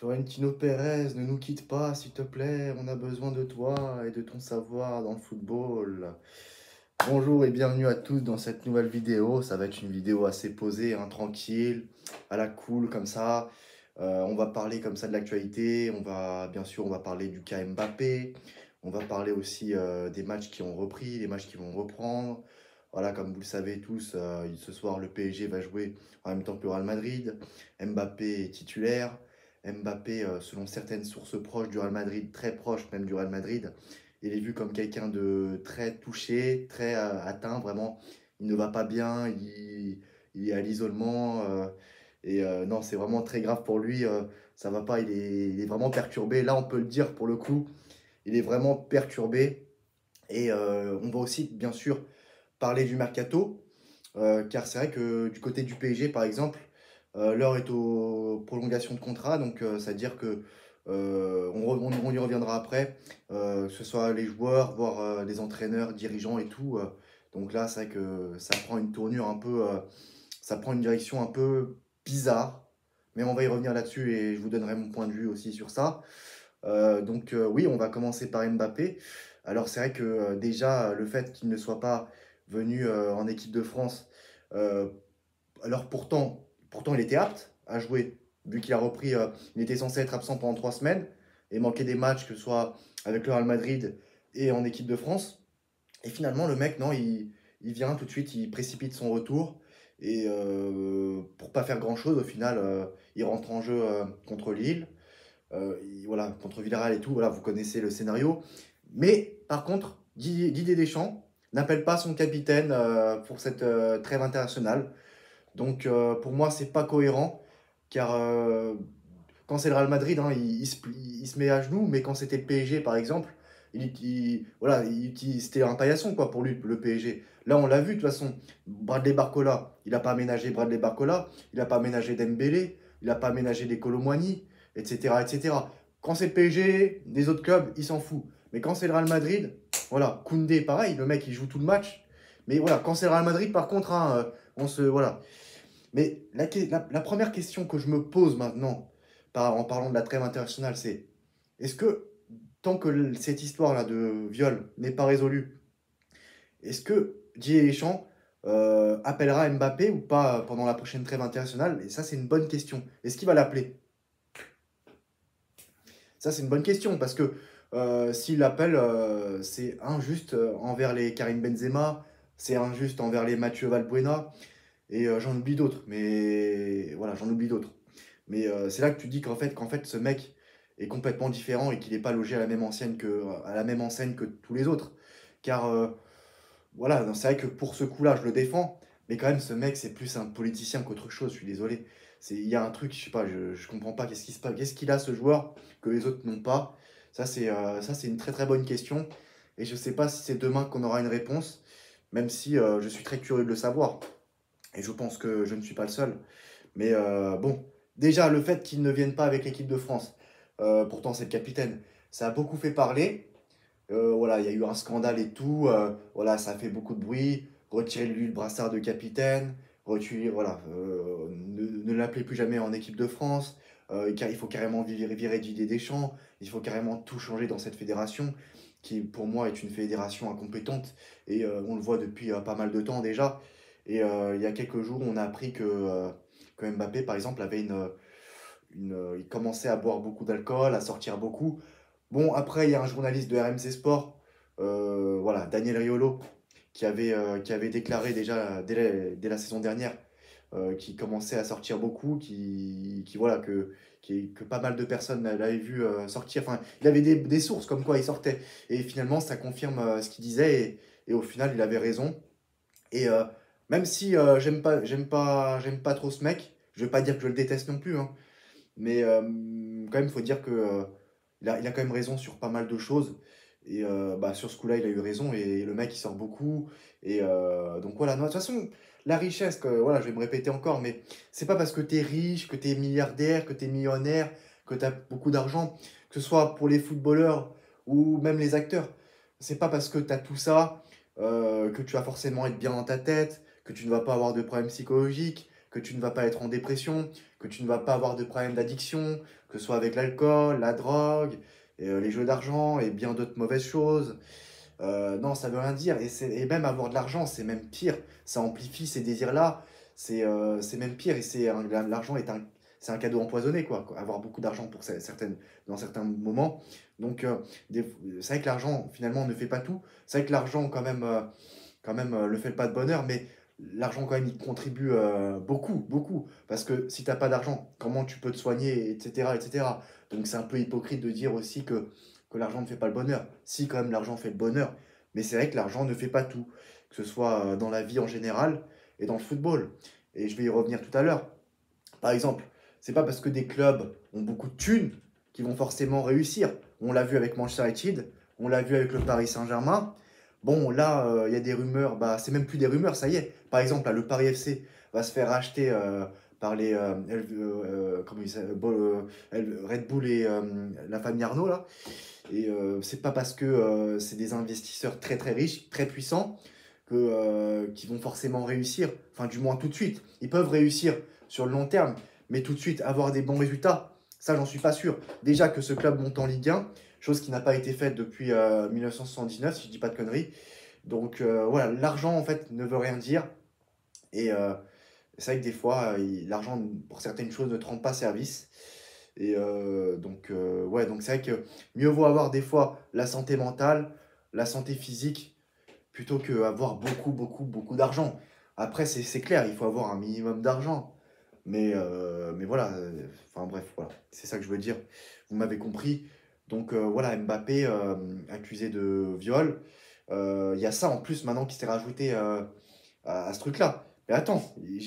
Florentino Pérez, ne nous quitte pas, s'il te plaît. On a besoin de toi et de ton savoir dans le football. Bonjour et bienvenue à tous dans cette nouvelle vidéo. Ça va être une vidéo assez posée, hein, tranquille, à la cool, comme ça. On va parler comme ça de l'actualité. Bien sûr, on va parler du cas Mbappé. On va parler aussi des matchs qui ont repris, des matchs qui vont reprendre. Voilà, comme vous le savez tous, ce soir, le PSG va jouer en même temps que le Real Madrid. Mbappé est titulaire. Mbappé, selon certaines sources proches du Real Madrid, très proches même du Real Madrid, il est vu comme quelqu'un de très touché, très atteint, vraiment. Il ne va pas bien, il est à l'isolement. Non, c'est vraiment très grave pour lui. Ça va pas, il est vraiment perturbé. Là, on peut le dire pour le coup, il est vraiment perturbé. On va aussi, bien sûr, parler du mercato. Car c'est vrai que du côté du PSG, par exemple, l'heure est aux prolongations de contrat, donc c'est-à-dire que on y reviendra après, que ce soit les joueurs, voire les entraîneurs, dirigeants et tout. Donc là, c'est vrai que ça prend une tournure un peu, ça prend une direction un peu bizarre, mais on va y revenir là-dessus et je vous donnerai mon point de vue aussi sur ça. Oui, on va commencer par Mbappé. Alors c'est vrai que déjà, le fait qu'il ne soit pas venu en équipe de France, euh, alors pourtant il était apte à jouer, vu qu'il a repris, il était censé être absent pendant 3 semaines et manquer des matchs, que ce soit avec le Real Madrid et en équipe de France. Et finalement, le mec, non, il vient tout de suite, il précipite son retour. Et pour pas faire grand-chose, au final, il rentre en jeu contre Lille. Voilà, contre Villarreal et tout, voilà, vous connaissez le scénario. Mais par contre, Didier Deschamps n'appelle pas son capitaine pour cette trêve internationale. Donc pour moi, c'est pas cohérent, car quand c'est le Real Madrid, hein, il se met à genoux, mais quand c'était le PSG, par exemple, voilà, c'était un paillasson quoi, pour lui, le PSG. Là, on l'a vu, de toute façon, Bradley Barcola, il n'a pas aménagé Bradley Barcola, il n'a pas aménagé Dembélé, il n'a pas aménagé des Colomwani, etc., etc. Quand c'est le PSG, les autres clubs, il s'en fout. Mais quand c'est le Real Madrid, voilà, Koundé, pareil, le mec, il joue tout le match. Mais voilà, quand c'est le Real Madrid, par contre, hein, voilà. Mais la première question que je me pose maintenant, en parlant de la trêve internationale, c'est est-ce que, tant que cette histoire-là de viol n'est pas résolue, est-ce que Didier Deschamps appellera Mbappé ou pas pendant la prochaine trêve internationale? Et ça, c'est une bonne question. Est-ce qu'il va l'appeler? Ça, c'est une bonne question parce que s'il l'appelle, c'est injuste envers les Karim Benzema, c'est injuste envers les Mathieu Valbuena. Et j'en oublie d'autres, mais voilà, j'en oublie d'autres. Mais c'est là que tu dis qu'en fait, ce mec est complètement différent et qu'il n'est pas logé à la même enseigne que tous les autres. Car voilà, non, c'est vrai que pour ce coup-là, je le défends, mais quand même, ce mec, c'est plus un politicien qu'autre chose, je suis désolé. Il y a un truc, je sais pas, je comprends pas qu'est-ce qui se passe, qu'est-ce qu'il a ce joueur que les autres n'ont pas. Ça, c'est une très très bonne question. Et je sais pas si c'est demain qu'on aura une réponse, même si je suis très curieux de le savoir. Et je pense que je ne suis pas le seul. Mais bon, déjà, le fait qu'il ne vienne pas avec l'équipe de France, pourtant c'est le capitaine, ça a beaucoup fait parler. Voilà, il y a eu un scandale et tout. Voilà, ça a fait beaucoup de bruit. Retirer lui le brassard de capitaine. Voilà, ne l'appelez plus jamais en équipe de France. Car il faut carrément virer Didier Deschamps. Il faut carrément tout changer dans cette fédération, qui pour moi est une fédération incompétente. Et on le voit depuis pas mal de temps déjà. Et il y a quelques jours, on a appris que Mbappé, par exemple, il commençait à boire beaucoup d'alcool, à sortir beaucoup. Bon, après, il y a un journaliste de RMC Sport, voilà, Daniel Riolo, qui avait déclaré déjà dès la saison dernière qu'il commençait à sortir beaucoup, voilà, que pas mal de personnes l'avaient vu sortir. Enfin, il avait des sources comme quoi il sortait. Et finalement, ça confirme ce qu'il disait. Et au final, il avait raison. Et même si j'aime pas trop ce mec, je vais pas dire que je le déteste non plus, hein, mais quand même, il faut dire que il a quand même raison sur pas mal de choses. Et bah, sur ce coup-là, il a eu raison. Et le mec, il sort beaucoup. Et donc voilà. Non, de toute façon, la richesse, voilà, je vais me répéter encore, mais c'est pas parce que tu es riche, que tu es milliardaire, que tu es millionnaire, que tu as beaucoup d'argent, que ce soit pour les footballeurs ou même les acteurs. C'est pas parce que tu as tout ça que tu vas forcément être bien dans ta tête, que tu ne vas pas avoir de problèmes psychologiques, que tu ne vas pas être en dépression, que tu ne vas pas avoir de problème d'addiction, que ce soit avec l'alcool, la drogue, les jeux d'argent et bien d'autres mauvaises choses. Non, ça veut rien dire. Et même avoir de l'argent, c'est même pire. Ça amplifie ces désirs-là. C'est même pire. L'argent c'est un cadeau empoisonné, quoi. Avoir beaucoup d'argent pour dans certains moments. Donc, c'est vrai que l'argent, finalement, ne fait pas tout. C'est vrai que l'argent, quand même le fait pas de bonheur, mais l'argent, quand même, il contribue beaucoup, beaucoup. Parce que si tu n'as pas d'argent, comment tu peux te soigner, etc., etc. Donc, c'est un peu hypocrite de dire aussi que l'argent ne fait pas le bonheur. Si, quand même, l'argent fait le bonheur. Mais c'est vrai que l'argent ne fait pas tout. Que ce soit dans la vie en général et dans le football. Et je vais y revenir tout à l'heure. Par exemple, c'est pas parce que des clubs ont beaucoup de thunes qu'ils vont forcément réussir. On l'a vu avec Manchester United, on l'a vu avec le Paris Saint-Germain. Bon, là, il y a des rumeurs, bah, c'est même plus des rumeurs, ça y est. Par exemple, là, le Paris FC va se faire racheter par les comment il s'appelle, Red Bull et la famille Arnaud, là. Et c'est pas parce que c'est des investisseurs très très riches, très puissants, qu'ils vont forcément réussir. Enfin, du moins tout de suite. Ils peuvent réussir sur le long terme, mais tout de suite avoir des bons résultats, ça j'en suis pas sûr. Déjà que ce club monte en Ligue 1, chose qui n'a pas été faite depuis 1979, si je dis pas de conneries. Donc voilà, l'argent en fait ne veut rien dire. Et c'est vrai que des fois, l'argent pour certaines choses ne te rend pas service. Et ouais, donc c'est vrai que mieux vaut avoir des fois la santé mentale, la santé physique, plutôt qu'avoir beaucoup, beaucoup, beaucoup d'argent. Après, c'est clair, il faut avoir un minimum d'argent. Mais voilà, enfin bref, voilà, c'est ça que je veux dire. Vous m'avez compris. Donc voilà, Mbappé accusé de viol. Il y a ça en plus maintenant qui s'est rajouté à ce truc-là. Mais attends,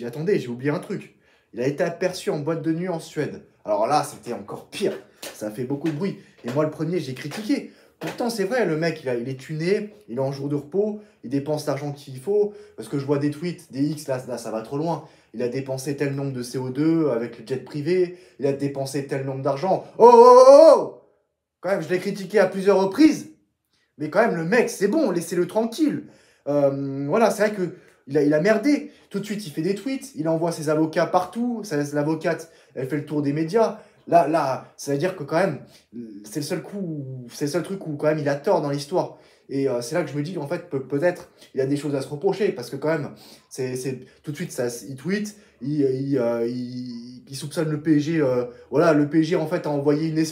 attendez, j'ai oublié un truc. Il a été aperçu en boîte de nuit en Suède. Alors là, c'était encore pire. Ça a fait beaucoup de bruit. Et moi, le premier, j'ai critiqué. Pourtant, c'est vrai, le mec, il est tuné, il est en jour de repos, il dépense l'argent qu'il faut. Parce que je vois des tweets, des X, là, ça va trop loin. Il a dépensé tel nombre de CO2 avec le jet privé, il a dépensé tel nombre d'argent. Oh, oh, oh, oh! Quand même, je l'ai critiqué à plusieurs reprises. Mais quand même, le mec, c'est bon, laissez-le tranquille. Voilà, c'est vrai que il a merdé. Tout de suite, il fait des tweets, il envoie ses avocats partout. L'avocate, elle fait le tour des médias. Là, ça veut dire que quand même, c'est le seul truc où quand même il a tort dans l'histoire. Et c'est là que je me dis qu'en fait, peut-être, il a des choses à se reprocher. Parce que quand même, tout de suite, il tweet, il soupçonne le PSG. Voilà, le PSG, en fait, a envoyé une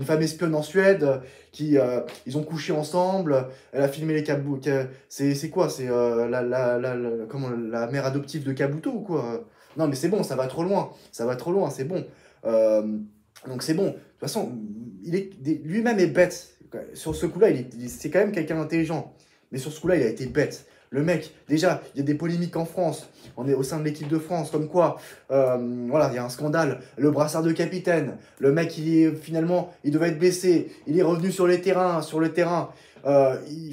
femme espionne en Suède, ils ont couché ensemble. Elle a filmé les Kabuto. C'est quoi? C'est comment, la mère adoptive de Kabuto ou quoi? Non, mais c'est bon, ça va trop loin. Ça va trop loin, c'est bon. Euh, donc c'est bon. De toute façon, lui-même est bête. Sur ce coup-là, c'est quand même quelqu'un d'intelligent. Mais sur ce coup-là, il a été bête. Le mec, déjà, il y a des polémiques en France. On est au sein de l'équipe de France, comme quoi, voilà, il y a un scandale. Le brassard de capitaine. Le mec, finalement, il devait être blessé. Il est revenu sur le terrain.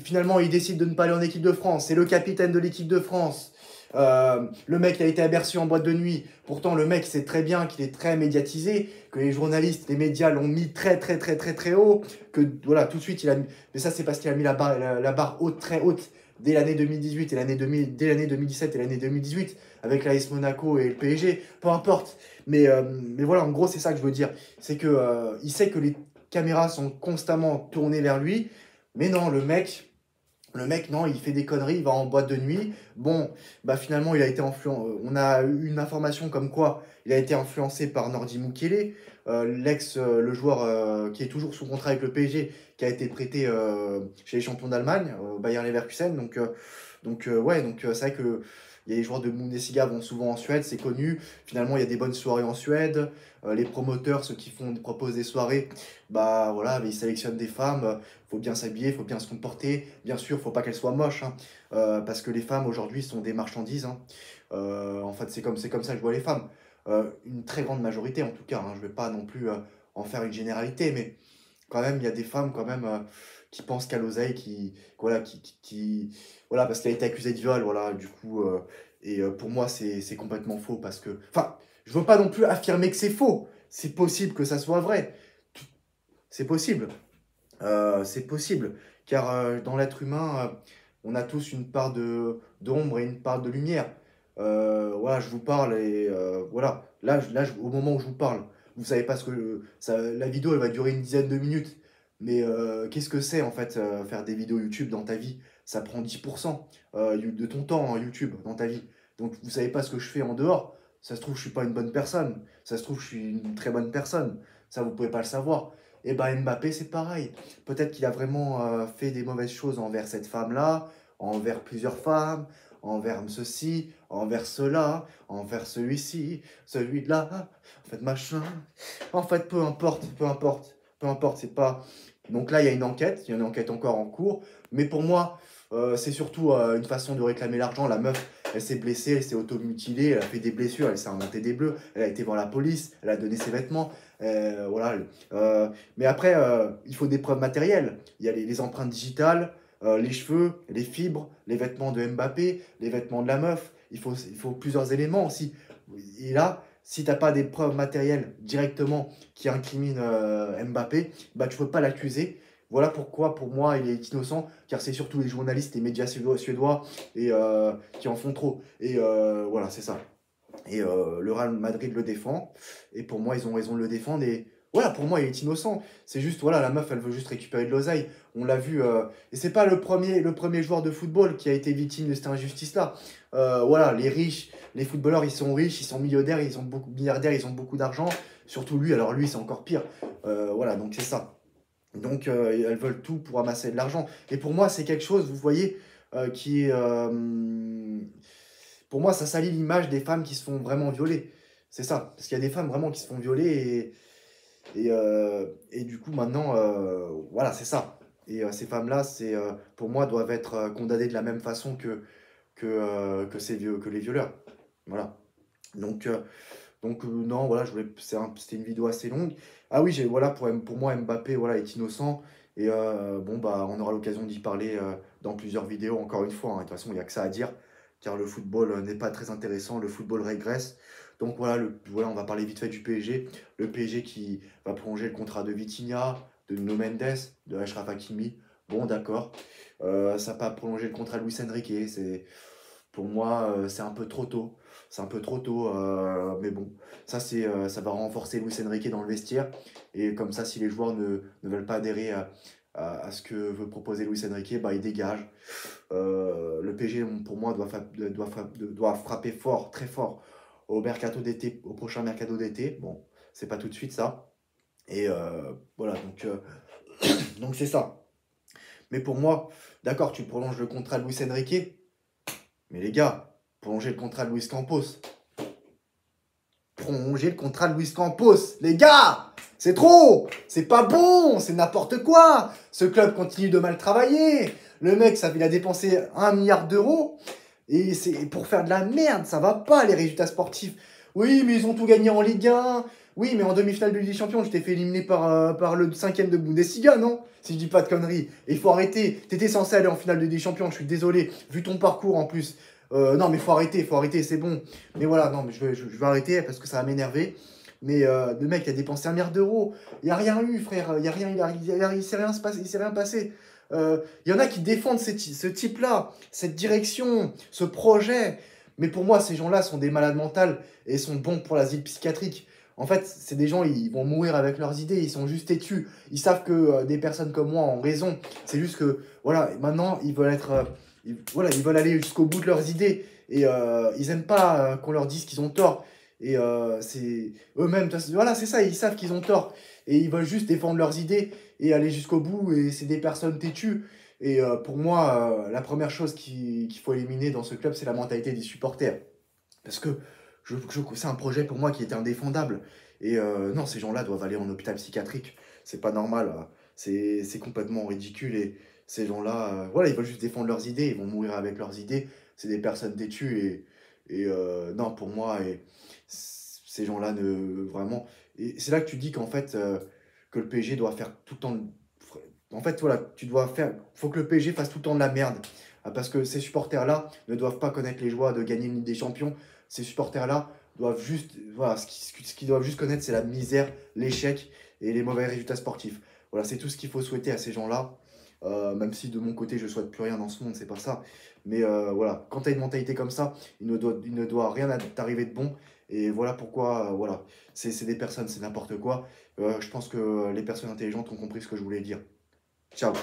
Finalement, il décide de ne pas aller en équipe de France. C'est le capitaine de l'équipe de France. Le mec a été aperçu en boîte de nuit. Pourtant, le mec sait très bien qu'il est très médiatisé, que les journalistes, les médias l'ont mis très, très, très, très, très haut. Que voilà, tout de suite, mais ça, c'est parce qu'il a mis la barre haute, très haute, dès l'année 2018 et dès l'année 2017 et l'année 2018, avec l'AS Monaco et le PSG, peu importe. Mais voilà, en gros, c'est ça que je veux dire. C'est que il sait que les caméras sont constamment tournées vers lui. Mais non, le mec, non, il fait des conneries, il va en boîte de nuit. Bon, bah finalement, il a été on a eu une information comme quoi il a été influencé par Nordi Mukele, le joueur qui est toujours sous contrat avec le PSG, qui a été prêté chez les champions d'Allemagne, Bayer Leverkusen. Ouais, c'est vrai que il y a les joueurs de Bundesliga vont souvent en Suède, c'est connu. Finalement, il y a des bonnes soirées en Suède. Les promoteurs, ceux qui proposent des soirées, bah voilà, ils sélectionnent des femmes. Faut bien s'habiller, faut bien se comporter. Bien sûr, faut pas qu'elles soient moches, hein, parce que les femmes aujourd'hui sont des marchandises, hein. En fait, c'est comme ça que je vois les femmes. Une très grande majorité, en tout cas, hein. Je vais pas non plus en faire une généralité, mais quand même, il y a des femmes quand même qui pensent qu'à l'oseille, voilà, voilà, parce qu'elle a été accusée de viol, voilà, du coup, pour moi, c'est complètement faux, parce que, enfin, je veux pas non plus affirmer que c'est faux. C'est possible que ça soit vrai. C'est possible. C'est possible, car dans l'être humain, on a tous une part d'ombre et une part de lumière. Voilà, je vous parle et voilà. Là, au moment où je vous parle, vous savez pas ce que ça la vidéo, elle va durer une dizaine de minutes. Mais qu'est-ce que c'est, en fait, faire des vidéos YouTube dans ta vie? Ça prend 10 de ton temps, hein, YouTube, dans ta vie. Donc vous savez pas ce que je fais en dehors. Ça se trouve, je suis pas une bonne personne. Ça se trouve, je suis une très bonne personne. Ça, vous pouvez pas le savoir. Et ben Mbappé, c'est pareil. Peut-être qu'il a vraiment fait des mauvaises choses envers cette femme-là, envers plusieurs femmes, envers ceci, envers cela, envers celui-ci, celui-là, en fait, machin. En fait, peu importe, peu importe, peu importe, c'est pas... Donc là, il y a une enquête encore en cours, mais pour moi, c'est surtout une façon de réclamer l'argent. La meuf, elle s'est blessée, elle s'est auto-mutilée, elle a fait des blessures, elle s'est inventée des bleus, elle a été voir la police, elle a donné ses vêtements, voilà. Mais après, il faut des preuves matérielles. Il y a les empreintes digitales, les cheveux, les fibres, les vêtements de Mbappé, les vêtements de la meuf. Il faut plusieurs éléments aussi. Et là, si tu n'as pas des preuves matérielles directement qui incriminent Mbappé, bah, tu ne peux pas l'accuser. Voilà pourquoi, pour moi, il est innocent, car c'est surtout les journalistes, les médias suédois et, qui en font trop. Et voilà, c'est ça. Et le Real Madrid le défend. Et pour moi, ils ont raison de le défendre. Et voilà, pour moi, il est innocent. C'est juste, voilà, la meuf, elle veut juste récupérer de l'oseille. On l'a vu. Et c'est pas le premier joueur de football qui a été victime de cette injustice-là. Voilà, les riches, les footballeurs, ils sont riches, ils sont millionnaires, ils ont beaucoup, milliardaires, ils ont beaucoup d'argent. Surtout lui, alors lui, c'est encore pire. Voilà, donc c'est ça. Donc, elles veulent tout pour amasser de l'argent. Et pour moi, c'est quelque chose, vous voyez, qui est... pour moi, ça salit l'image des femmes qui se font vraiment violer. C'est ça. Parce qu'il y a des femmes vraiment qui se font violer et du coup, maintenant, voilà, c'est ça. Et ces femmes-là, pour moi, doivent être condamnées de la même façon que les violeurs. Voilà. Donc, non, voilà, c'était une vidéo assez longue. Ah oui, voilà, pour moi, Mbappé, voilà, est innocent. Et bon, bah, on aura l'occasion d'y parler dans plusieurs vidéos, encore une fois, hein. De toute façon, il n'y a que ça à dire, car le football n'est pas très intéressant, le football régresse. Donc voilà, voilà, on va parler vite fait du PSG. Le PSG qui va prolonger le contrat de Vitinha, de Nuno Mendes, de Achraf Hakimi. Bon, d'accord. Ça va pas prolonger le contrat de Luis Enrique. Pour moi, c'est un peu trop tôt. C'est un peu trop tôt, mais bon, ça va renforcer Luis Enrique dans le vestiaire. Et comme ça, si les joueurs ne veulent pas adhérer à ce que veut proposer Luis Enrique, bah, ils dégagent. Le PSG, pour moi, doit frapper fort, très fort, au mercato d'été, au prochain mercato d'été. Bon, c'est pas tout de suite ça. Et voilà, donc c'est ça. Mais pour moi, d'accord, tu prolonges le contrat de Luis Enrique, mais les gars, prolonger le contrat de Luis Campos. Prolonger le contrat de Luis Campos. Les gars, c'est trop. C'est pas bon. C'est n'importe quoi. Ce club continue de mal travailler. Le mec, il a dépensé 1 milliard d'euros. Et c'est pour faire de la merde. Ça va pas, les résultats sportifs. Oui, mais ils ont tout gagné en Ligue 1. Oui, mais en demi-finale de Ligue des Champions, je t'ai fait éliminer par le 5e de Bundesliga, non? Si je dis pas de conneries. Et il faut arrêter. T'étais censé aller en finale de Ligue des Champions, je suis désolé. Vu ton parcours en plus. Non, mais faut arrêter, c'est bon. Mais voilà, non, mais je vais arrêter parce que ça va m'énerver. Mais le mec a dépensé 1 milliard d'euros. Il n'y a rien eu, frère. Il n'y a rien, il s'est rien, il s'est rien passé. Il y en a qui défendent ce type-là, cette direction, ce projet. Mais pour moi, ces gens-là sont des malades mentales et sont bons pour l'asile psychiatrique. En fait, c'est des gens, ils vont mourir avec leurs idées, ils sont juste têtus. Ils savent que des personnes comme moi ont raison. C'est juste que, voilà, maintenant, ils veulent être... voilà, ils veulent aller jusqu'au bout de leurs idées. Et ils aiment pas qu'on leur dise qu'ils ont tort. Et c'est eux-mêmes, voilà, c'est ça, ils savent qu'ils ont tort. Et ils veulent juste défendre leurs idées et aller jusqu'au bout. Et c'est des personnes têtues. Et pour moi, la première chose qu'il faut éliminer dans ce club, c'est la mentalité des supporters. Parce que c'est un projet pour moi qui était indéfendable. Et non, ces gens-là doivent aller en hôpital psychiatrique. C'est pas normal. C'est complètement ridicule. Et ces gens-là, voilà, ils veulent juste défendre leurs idées. Ils vont mourir avec leurs idées. C'est des personnes têtues. Et non, pour moi, ces gens-là ne vraiment. Et c'est là que tu dis qu'en fait, que le PSG doit faire tout le temps. En fait, voilà, faut que le PSG fasse tout le temps de la merde. Parce que ces supporters-là ne doivent pas connaître les joies de gagner une Ligue des Champions. Ces supporters-là doivent juste, voilà, ce qu'ils doivent juste connaître, c'est la misère, l'échec et les mauvais résultats sportifs. Voilà, c'est tout ce qu'il faut souhaiter à ces gens-là. même si de mon côté, je souhaite plus rien dans ce monde, c'est pas ça. Mais voilà, quand tu as une mentalité comme ça, il ne doit rien t'arriver de bon. Et voilà pourquoi, voilà, c'est des personnes, c'est n'importe quoi. Je pense que les personnes intelligentes ont compris ce que je voulais dire. Ciao.